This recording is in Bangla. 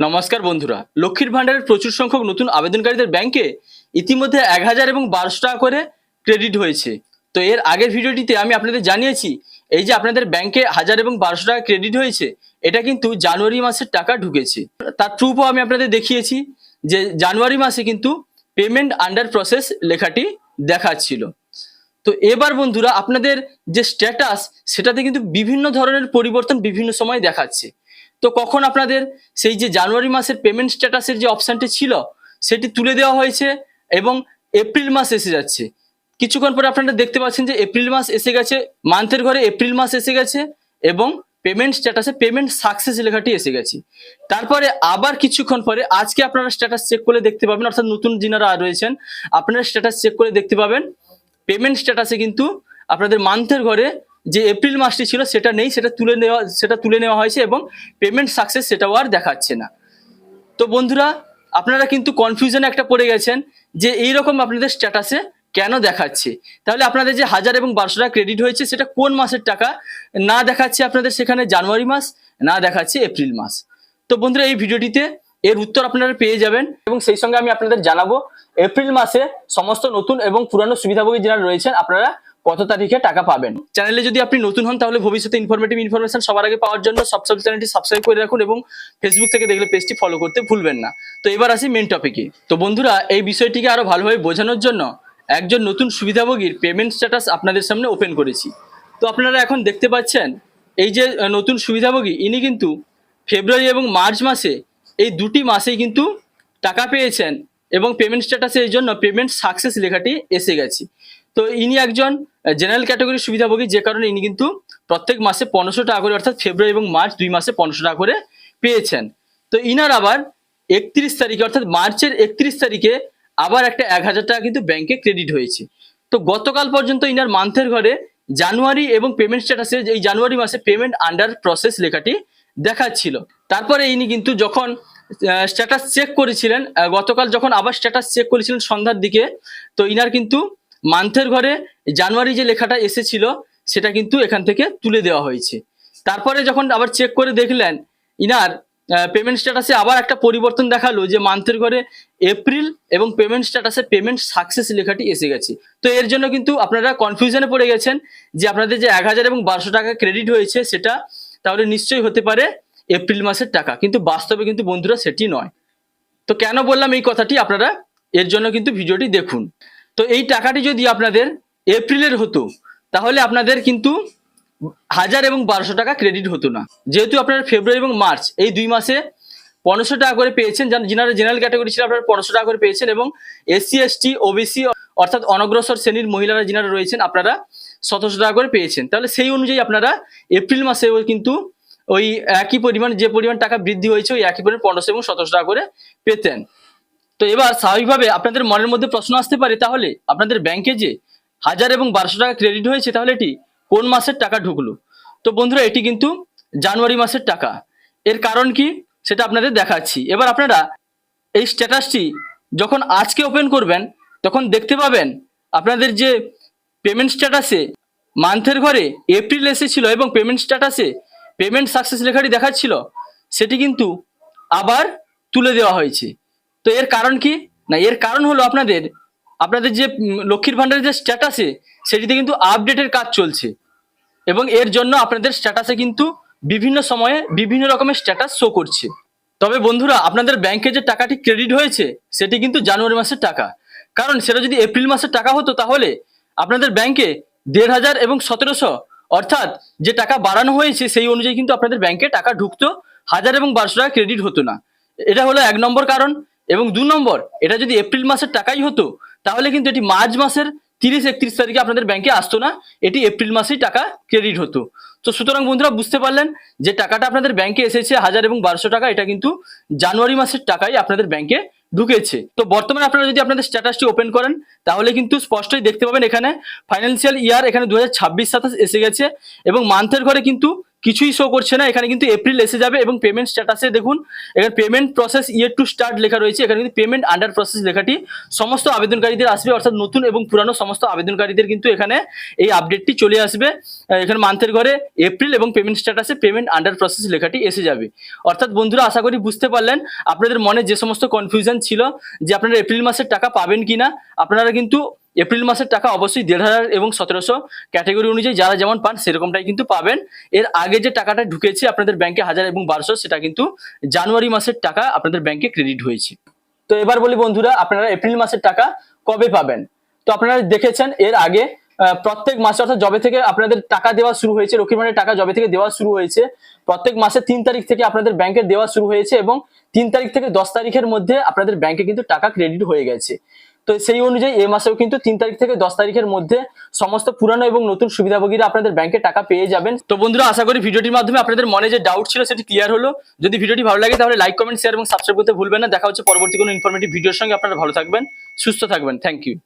নমস্কার বন্ধুরা, লক্ষ্মীর ভান্ডারের প্রচুর সংখ্যক নতুন আবেদনকারীদের ব্যাংকে ইতিমধ্যে 1000 এবং 1200 টাকা করে ক্রেডিট হয়েছে। তো এর আগের ভিডিওটিতে আমি আপনাদের জানিয়েছি এই যে আপনাদের ব্যাংকে 1000 এবং 1200 টাকা ক্রেডিট হয়েছে, এটা কিন্তু জানুয়ারি মাসের টাকা ঢুকেছে। তার প্রুফও আমি আপনাদের দেখিয়েছি যে জানুয়ারি মাসে কিন্তু পেমেন্ট আন্ডার প্রসেস লেখাটি দেখাচ্ছিল। তো এবার বন্ধুরা আপনাদের যে স্ট্যাটাস সেটাতে কিন্তু বিভিন্ন ধরনের পরিবর্তন বিভিন্ন সময় দেখাচ্ছে। তো কখন আপনাদের সেই যে জানুয়ারি মাসের পেমেন্ট স্ট্যাটাসের যে অপশানটি ছিল সেটি তুলে দেওয়া হয়েছে এবং এপ্রিল মাস এসে যাচ্ছে। কিছুক্ষণ পরে আপনারা দেখতে পাচ্ছেন যে এপ্রিল মাস এসে গেছে, মান্থের ঘরে এপ্রিল মাস এসে গেছে এবং পেমেন্ট স্ট্যাটাসে পেমেন্ট সাকসেস লেখাটি এসে গেছে। তারপরে আবার কিছুক্ষণ পরে আজকে আপনারা স্ট্যাটাস চেক করে দেখতে পাবেন, অর্থাৎ নতুন যিনারা রয়েছেন আপনারা স্ট্যাটাস চেক করে দেখতে পাবেন পেমেন্ট স্ট্যাটাসে কিন্তু আপনাদের মান্থের ঘরে যে এপ্রিল মাসটি ছিল সেটা নেই, সেটা তুলে নেওয়া হয়েছে এবং পেমেন্ট সাকসেস সেটাও আর দেখাচ্ছে না। তো বন্ধুরা আপনারা কিন্তু কনফিউশনে একটা পড়ে গেছেন যে এইরকম আপনাদের স্ট্যাটাসে কেন দেখাচ্ছে। তাহলে আপনাদের যে 1000 এবং 1200 টাকা ক্রেডিট হয়েছে সেটা কোন মাসের টাকা না দেখাচ্ছে আপনাদের সেখানে জানুয়ারি মাস, না দেখাচ্ছে এপ্রিল মাস। তো বন্ধুরা এই ভিডিওটিতে এর উত্তর আপনারা পেয়ে যাবেন এবং সেই সঙ্গে আমি আপনাদের জানাবো এপ্রিল মাসে সমস্ত নতুন এবং পুরানো সুবিধাভোগী যারা রয়েছেন আপনারা কত তারিখে টাকা পাবেন। চ্যানেলে যদি আপনি নতুন হন তাহলে ভবিষ্যতে ইনফরমেশন সবার আগে পাওয়ার জন্য চ্যানেলটি সাবস্ক্রাইব করে রাখুন এবং ফেসবুক থেকে দেখলে পেজটি ফলো করতে ভুলবেন না। তো এবার আসি মেন টপিকে। তো বন্ধুরা এই বিষয়টিকে আরো ভালোভাবে বোঝানোর জন্য একজন নতুন সুবিধাভোগীর পেমেন্ট স্ট্যাটাস আপনাদের সামনে ওপেন করেছি। তো আপনারা এখন দেখতে পাচ্ছেন এই যে নতুন সুবিধাভোগী ইনি কিন্তু ফেব্রুয়ারি এবং মার্চ মাসে এই দুটি মাসেই কিন্তু টাকা পেয়েছেন এবং পেমেন্ট স্ট্যাটাসে এই জন্য পেমেন্ট সাকসেস লেখাটি এসে গেছে। তো ইনি একজন জেনারেল ক্যাটাগরির সুবিধাভোগী, যে কারণে ইনি কিন্তু প্রত্যেক মাসে 1500 টাকা করে, অর্থাৎ ফেব্রুয়ারি এবং মার্চ 2 মাসে 1500 টাকা করে পেয়েছেন। তো ইনার আবার 31 তারিখে অর্থাৎ মার্চের 31 তারিখে আবার একটা 1000 টাকা কিন্তু ব্যাংকে ক্রেডিট হয়েছে। তো গতকাল পর্যন্ত ইনার মান্থের ঘরে জানুয়ারি এবং পেমেন্ট স্ট্যাটাসে এই জানুয়ারি মাসে পেমেন্ট আন্ডার প্রসেস লেখাটি দেখাচ্ছিল। তারপরে ইনি কিন্তু যখন স্ট্যাটাস চেক করেছিলেন, গতকাল যখন আবার স্ট্যাটাস চেক করেছিলেন সন্ধ্যার দিকে, তো ইনার কিন্তু মান্থের ঘরে জানুয়ারি যে লেখাটা এসেছিল সেটা কিন্তু এখান থেকে তুলে দেওয়া হয়েছে। তারপরে যখন আবার চেক করে দেখলেন ইনার পেমেন্ট স্ট্যাটাসে আবার একটা পরিবর্তন দেখালো যে মান্থের ঘরে এপ্রিল এবং পেমেন্ট স্ট্যাটাসে পেমেন্ট সাকসেস লেখাটি এসে গেছে। তো এর জন্য কিন্তু আপনারা কনফিউশনে পড়ে গেছেন যে আপনাদের যে 1000 এবং 1200 টাকা ক্রেডিট হয়েছে সেটা তাহলে নিশ্চয়ই হতে পারে এপ্রিল মাসের টাকা, কিন্তু বাস্তবে কিন্তু বন্ধুরা সেটি নয়। তো কেন বললাম এই কথাটি আপনারা এর জন্য কিন্তু ভিডিওটি দেখুন। তো এই টাকাটি যদি আপনাদের এপ্রিলের হতো তাহলে আপনাদের কিন্তু 1000 এবং 1200 টাকা ক্রেডিট হতো না। যেহেতু আপনারা ফেব্রুয়ারি এবং মার্চ এই 2 মাসে 1500 টাকা করে পেয়েছেন, যিনারা জেনারেল ক্যাটাগরি ছিল আপনারা 1500 টাকা করে পেয়েছেন এবং এসসি এসটি ওবিসি অর্থাৎ অনগ্রসর শ্রেণীর মহিলারা যিনারা রয়েছেন আপনারা 1700 টাকা করে পেয়েছেন। তাহলে সেই অনুযায়ী আপনারা এপ্রিল মাসে কিন্তু ওই একই পরিমাণ, যে পরিমাণ টাকা বৃদ্ধি হয়েছে ওই একই পরিমাণ 1500 এবং 1700 টাকা করে পেতেন। তো এবার স্বাভাবিকভাবে আপনাদের মনের মধ্যে প্রশ্ন আসতে পারে তাহলে আপনাদের ব্যাংকে যে 1000 এবং 1200 টাকা ক্রেডিট হয়েছে তাহলে এটি কোন মাসের টাকা ঢুকলো। তো বন্ধুরা এটি কিন্তু জানুয়ারি মাসের টাকা। এর কারণ কি সেটা আপনাদের দেখাচ্ছি। এবার আপনারা এই স্ট্যাটাসটি যখন আজকে ওপেন করবেন তখন দেখতে পাবেন আপনাদের যে পেমেন্ট স্ট্যাটাসে মান্থের ঘরে এপ্রিল এসেছিল এবং পেমেন্ট স্ট্যাটাসে পেমেন্ট সাকসেস লেখাটি দেখাচ্ছিল সেটি কিন্তু আবার তুলে দেওয়া হয়েছে। তো এর কারণ কি না, এর কারণ হলো আপনাদের যে লক্ষ্মীর ভান্ডারের যে স্ট্যাটাসে সেটিতে কিন্তু আপডেটের কাজ চলছে এবং এর জন্য আপনাদের স্ট্যাটাসে কিন্তু বিভিন্ন সময়ে বিভিন্ন রকমের স্ট্যাটাস শো করছে। তবে বন্ধুরা আপনাদের ব্যাংকে যে টাকাটি ক্রেডিট হয়েছে সেটি কিন্তু জানুয়ারি মাসের টাকা, কারণ সেটা যদি এপ্রিল মাসের টাকা হতো তাহলে আপনাদের ব্যাংকে 1500 এবং 1700 অর্থাৎ যে টাকা বাড়ানো হয়েছে সেই অনুযায়ী কিন্তু আপনাদের ব্যাংকে টাকা ঢুকতো, 1000 এবং 1200 টাকা ক্রেডিট হতো না। এটা হলো 1 নম্বর কারণ। এবং 2 নম্বর, এটা যদি এপ্রিল মাসের টাকাই হতো তাহলে কিন্তু এটি মার্চ মাসের 30-31 তারিখে আপনাদের ব্যাংকে আসতো না, এটি এপ্রিল মাসেই টাকা ক্রেডিট হতো। তো সুতরাং বন্ধুরা বুঝতে পারলেন যে টাকাটা আপনাদের ব্যাংকে এসেছে 1000 এবং 1200 টাকা, এটা কিন্তু জানুয়ারি মাসের টাকাই আপনাদের ব্যাংকে ঢুকেছে। তো বর্তমানে আপনারা যদি আপনাদের স্ট্যাটাসটি ওপেন করেন তাহলে কিন্তু স্পষ্টই দেখতে পাবেন এখানে ফাইন্যান্সিয়াল ইয়ার এখানে 2026-27 এসে গেছে এবং মান্থের ঘরে কিন্তু কিছুই শো করছে না। এখানে কিন্তু এপ্রিল এসে যাবে এবং পেমেন্ট স্ট্যাটাসে দেখুন এখানে পেমেন্ট প্রসেস ইয়ের টু স্টার্ট লেখা রয়েছে, এখানে কিন্তু পেমেন্ট আন্ডার প্রসেস লেখাটি সমস্ত আবেদনকারীদের আসবে, অর্থাৎ নতুন এবং পুরানো সমস্ত আবেদনকারীদের কিন্তু এখানে এই আপডেটটি চলে আসবে। এখানে মান্থের ঘরে এপ্রিল এবং পেমেন্ট স্ট্যাটাসে পেমেন্ট আন্ডার প্রসেস লেখাটি এসে যাবে। অর্থাৎ বন্ধুরা আশা করি বুঝতে পারলেন, আপনাদের মনে যে সমস্ত কনফিউশন ছিল যে আপনারা এপ্রিল মাসের টাকা পাবেন কিনা, আপনারা কিন্তু এপ্রিল মাসের টাকা অবশ্যই 1,500 এবং 1700 ক্যাটাগরি অনুযায়ী যারা যেমন পান সেরকমটাই কিন্তু পাবেন। এর আগে যে টাকাটা ঢুকেছে আপনাদের ব্যাংকে 1000 এবং 1200, সেটা কিন্তু জানুয়ারি মাসের টাকা আপনাদের ব্যাংকে ক্রেডিট হয়েছে। তো এবার বলি বন্ধুরা, আপনারা এপ্রিল মাসের টাকা কবে পাবেন? তো আপনারা দেখেছেন এর আগে প্রত্যেক মাসে, অর্থাৎ যবে থেকে আপনাদের টাকা দেওয়া শুরু হয়েছে, লক্ষ্মীর ভান্ডারের টাকা যবে থেকে দেওয়া শুরু হয়েছে, প্রত্যেক মাসে 3 তারিখ থেকে আপনাদের ব্যাংকে দেওয়া শুরু হয়েছে এবং 3 তারিখ থেকে 10 তারিখের মধ্যে আপনাদের ব্যাংকে কিন্তু টাকা ক্রেডিট হয়ে গেছে। তো সেই অনুযায়ী এই মাসেও কিন্তু 3 তারিখ থেকে 10 তারিখের মধ্যে সমস্ত পুরানো এবং নতুন সুবিধাভোগীরা আপনাদের ব্যাংকে টাকা পেয়ে যাবেন। তো বন্ধুরা আশা করি ভিডিওটির মাধ্যমে আপনাদের মনে যে ডাউট ছিল সেটি ক্লিয়ার হলো। যদি ভিডিওটি ভালো লাগে তাহলে লাইক, কমেন্ট, শেয়ার এবং সাবস্ক্রাইব করতে ভুলবেন না। দেখা হচ্ছে পরবর্তী কোনো ইনফরমেটিভ ভিডিওর সঙ্গে। আপনারা ভালো থাকবেন, সুস্থ থাকবেন। Thank you.